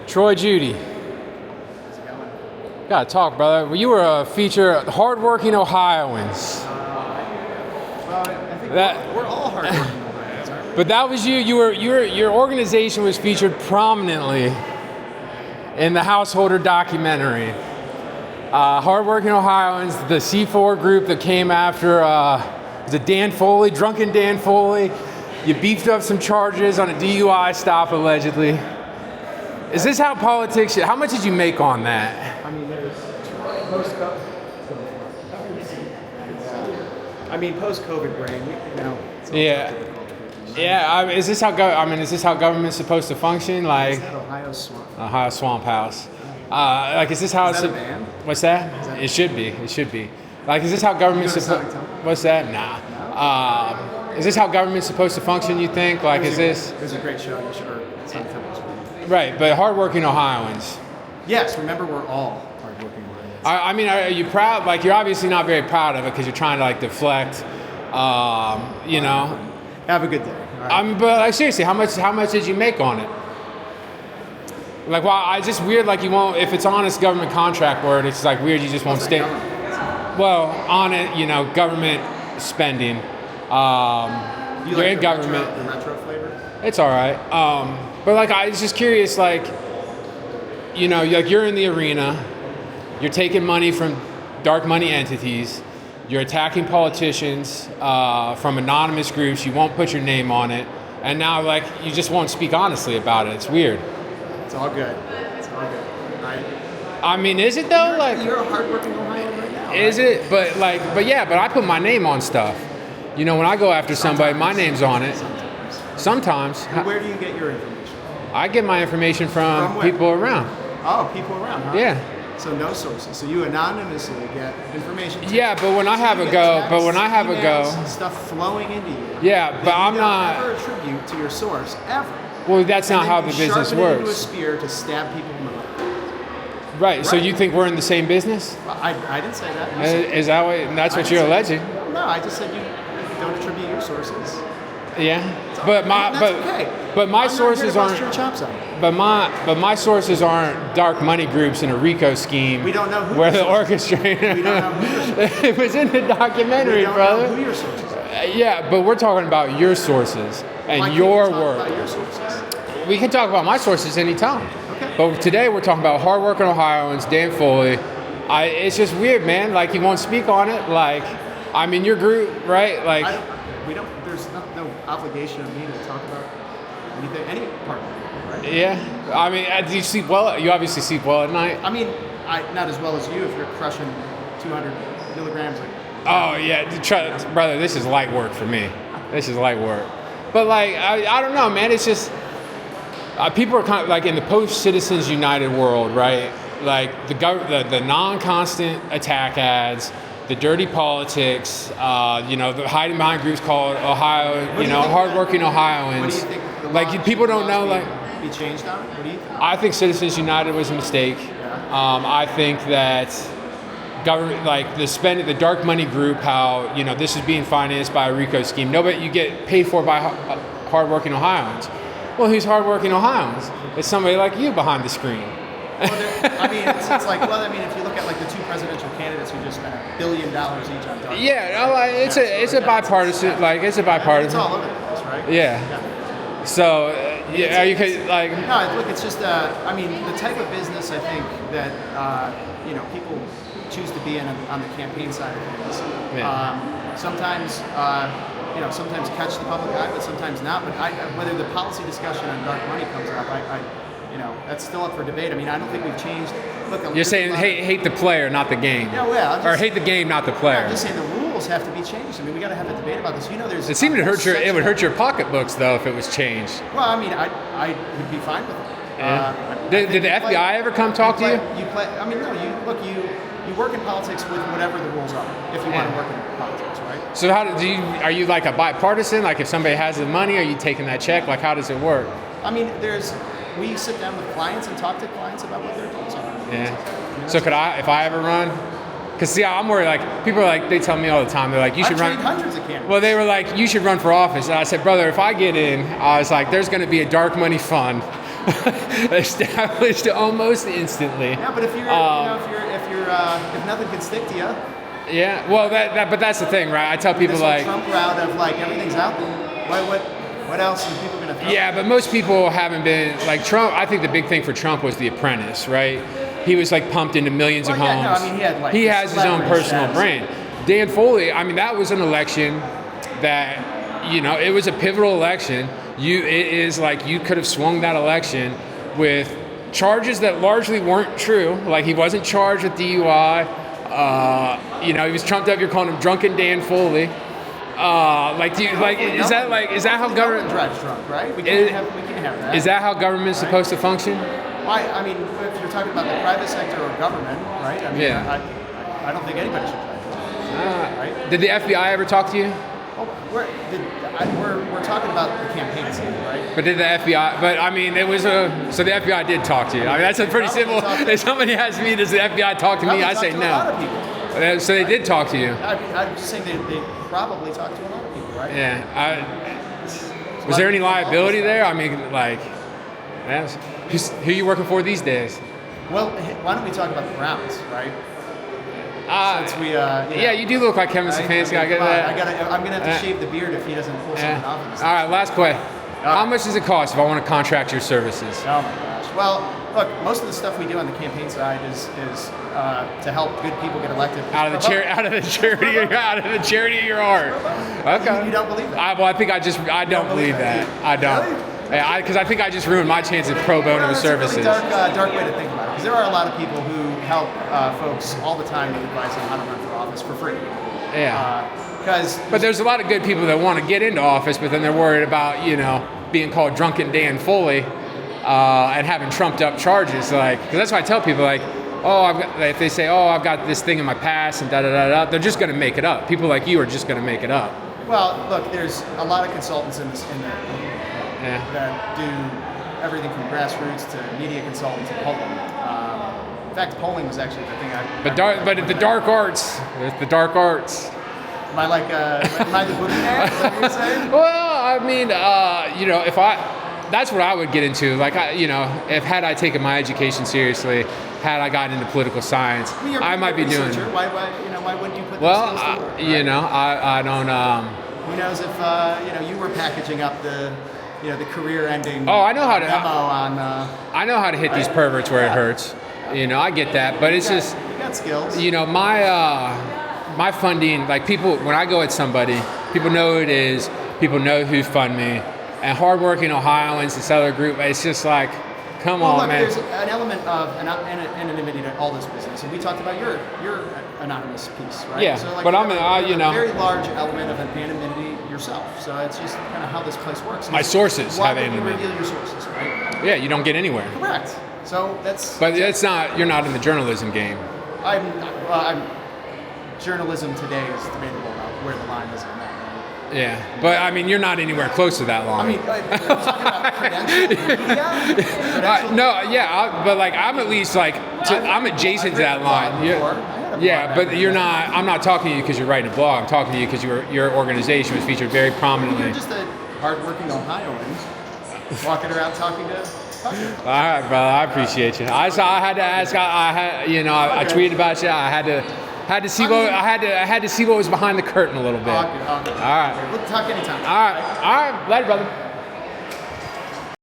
Troy, Judy. Gotta talk, brother. Well, you were a feature, Hardworking Ohioans. Well, I think we're all hardworking Ohioans, aren't we? But that was you. Your organization was featured prominently in the Householder documentary. Hardworking Ohioans, the C4 group that came after was it Dan Foley, drunken Dan Foley. You beefed up some charges on a DUI stop allegedly. Is this how politics? How much did you make on that? I mean, there's post-COVID. Post-COVID brain. Yeah. Yeah. Is this how? Is this how government's supposed to function? Like Is that Ohio Swamp? Ohio Swamp House. Is this how Is it's? that a band? What's that? It should be. It should be. Like, is this how government's supposed? What's that? Nah. Is this how government's supposed to function? You think? Like, is this? There's a great show. You should. It's on television. Right, but Hardworking Ohioans. Yes. Remember, we're all hardworking Ohioans. Are you proud? Like, you're obviously not very proud of it because you're trying to deflect. Have a good day. All right. But seriously, how much did you make on it? Like, it's just weird. Like, you won't. If it's honest government contract word, it's weird. You just won't stay. Well, on it, government spending. You You're like in government. The retro flavor? It's all right. But I was just curious. You're in the arena. You're taking money from dark money entities. You're attacking politicians from anonymous groups. You won't put your name on it, and now you just won't speak honestly about it. It's weird. It's all good. It's all good. Right? Is it though? You're a hardworking Ohioan right now. Is right? it? But I put my name on stuff. When I go after somebody, my name's on it. Sometimes. Where do you get your information? I get my information from where? people around. Oh, people around, huh? Yeah. So no sources. So you anonymously get information. Yeah, but when I have a go, stuff flowing into you. Yeah, but I'm not. Never attribute to your source ever. Well, that's not how the business sharpen it into a works. spear to stab people in the mouth. Right. So you think we're in the same business? Well, I didn't say that. You said- Is that what? That's what you're alleging? No, I just said you don't attribute your sources. Yeah. That's But okay. my I'm sources not here to aren't. bust your chops out. But my sources aren't dark money groups in a RICO scheme. We don't know who where your the orchestrator. We don't know who your sources. It was in the documentary, We don't brother. know who your sources are. Yeah, but we're talking about your sources and Why can't your we talk work. about your sources? We can talk about my sources anytime. Okay. But today we're talking about Hardworking Ohioans, Dan Foley. It's just weird, man. You won't speak on it. I'm in your group, right? There's no obligation of me to talk about anything, any part of it, right? Yeah. Do you sleep well? You obviously sleep well at night. Not as well as you if you're crushing 200 milligrams. Oh yeah, brother. This is light work for me. This is light work. But I don't know, man. It's just people are kind of in the post-Citizens United world, right? The non-constant attack ads, the dirty politics, the hiding behind groups called Ohio, Hardworking Ohioans. What do you think? The law People don't know, be changed on it? What do you think? I think Citizens United was a mistake. Yeah. I think that government, the dark money group, how this is being financed by a RICO scheme. Nobody, you get paid for by hardworking Ohioans. Well, who's hardworking Ohioans? It's somebody like you behind the screen. Well, if you look at the two presidential candidates who just spent $1 billion each on dark. Yeah, it's a bipartisan. It's a bipartisan. It's all over the place, right? Yeah. So, are you No, look, it's just the type of business I think that people choose to be in on the campaign side of things. Yeah. Sometimes catch the public eye, but sometimes not. But whether the policy discussion on dark money comes up, that's still up for debate. I don't think we've changed. Look, you're saying hate the player, not the game. Yeah, well, or hate the game, not the player. I'm just saying the rules have to be changed. We got to have a debate about this. There's. It seemed to hurt it would hurt your pocketbooks though if it was changed. Well, I would be fine with it. Yeah. Did the FBI ever come talk to you? You work in politics with whatever the rules are. If you want to work in politics, right? So are you a bipartisan? If somebody has the money, are you taking that check? How does it work? We sit down with clients and talk to clients about what their goals are. Yeah. So if I ever run? Because I'm worried. People they tell me all the time. They're like, you should run. Hundreds of candidates. Well, they were like, you should run for office. And I said, brother, if I get in, I was like, there's going to be a dark money fund established almost instantly. Yeah, but if if nothing can stick to you. Yeah, well, but that's the thing, right? I tell people this like Trump route of like everything's out there. What else are people gonna throw? Yeah, but most people haven't been like Trump. I think the big thing for Trump was The Apprentice, right? He was like pumped into millions of homes. No, I mean, he has his own personal brand. Dan Foley, I mean, that was an election that, it was a pivotal election. It is like you could have swung that election with charges that largely weren't true. Like he wasn't charged with DUI. He was trumped up. You're calling him Drunken Dan Foley. Is that how government drives drunk, right? We can't have that. Is that how government's supposed to function? Why? I mean, if you're talking about the private sector or government, right? I mean, I don't think anybody should drive drunk. Right? Did the FBI ever talk to you? Oh, we're talking about the campaign scene, right? But did the FBI? But I mean, so the FBI did talk to you. I mean, that's a pretty simple. If somebody asks me, does the FBI talk to me? I say no. A lot of people. So they did talk to you. I'm just saying they probably talked to a lot of people, right? Yeah. Was there any liability there? I mean, who are you working for these days? Well, why don't we talk about the Browns, right? Since we, you do look like Kevin Stefanski. I get that. I'm gonna have to shave the beard if he doesn't pull something off. All right, last question. How much does it cost if I want to contract your services? Oh my gosh. Well, look, most of the stuff we do on the campaign side is to help good people get elected. Out of the charity of your heart. Okay. You don't believe that? I don't believe that. I don't. Really? Because I think I just ruined my chance of pro bono services. That's a really dark way to think about it. Because there are a lot of people who help folks all the time with advice on how to run for office for free. Yeah. But there's a lot of good people that want to get into office, but then they're worried about being called Drunken Dan Foley and having trumped up charges. Because that's why I tell people if they say, I've got this thing in my past and da da da da, they're just going to make it up. People like you are just going to make it up. Well, look, there's a lot of consultants that do everything from grassroots to media consultants and polling. In fact, polling was actually the thing the dark arts. There's the dark arts. Am I the boogeyman? Is that what you're saying? Well, I mean, that's what I would get into. Had I taken my education seriously, had I gotten into political science, I might be doing. Why wouldn't you put those well, skills to work? I don't. Who knows if you were packaging up the career-ending. Oh, I know how to. Memo on. I know how to hit these perverts where it hurts. I get that, but it's just. You got skills. My funding, people, when I go at somebody, people know who it is. People know who fund me. And Hardworking Ohioans, this other group, it's just come on, man. There's an element of anonymity to all this business, and we talked about your anonymous piece, right? Yeah, so, but a very large element of anonymity yourself. So it's just kind of how this place works. My sources have anonymity. Why would you reveal your sources, right? Yeah, you don't get anywhere. Correct. So that's. But it's not. You're not in the journalism game. Journalism today is debatable about where the line is on that. Yeah, but I mean, you're not anywhere close to that line. I mean, are you talking about credential media? But I'm at least I'm adjacent to that line. Yeah, but you're not. I'm not talking to you because you're writing a blog. I'm talking to you because your organization was featured very prominently. You're just a hardworking Ohioan walking around talking to. All right, brother. I appreciate you. I had to ask. I tweeted about you. I had to see I had to see what was behind the curtain a little bit. All right. All right. We'll talk anytime. All right. Later, brother.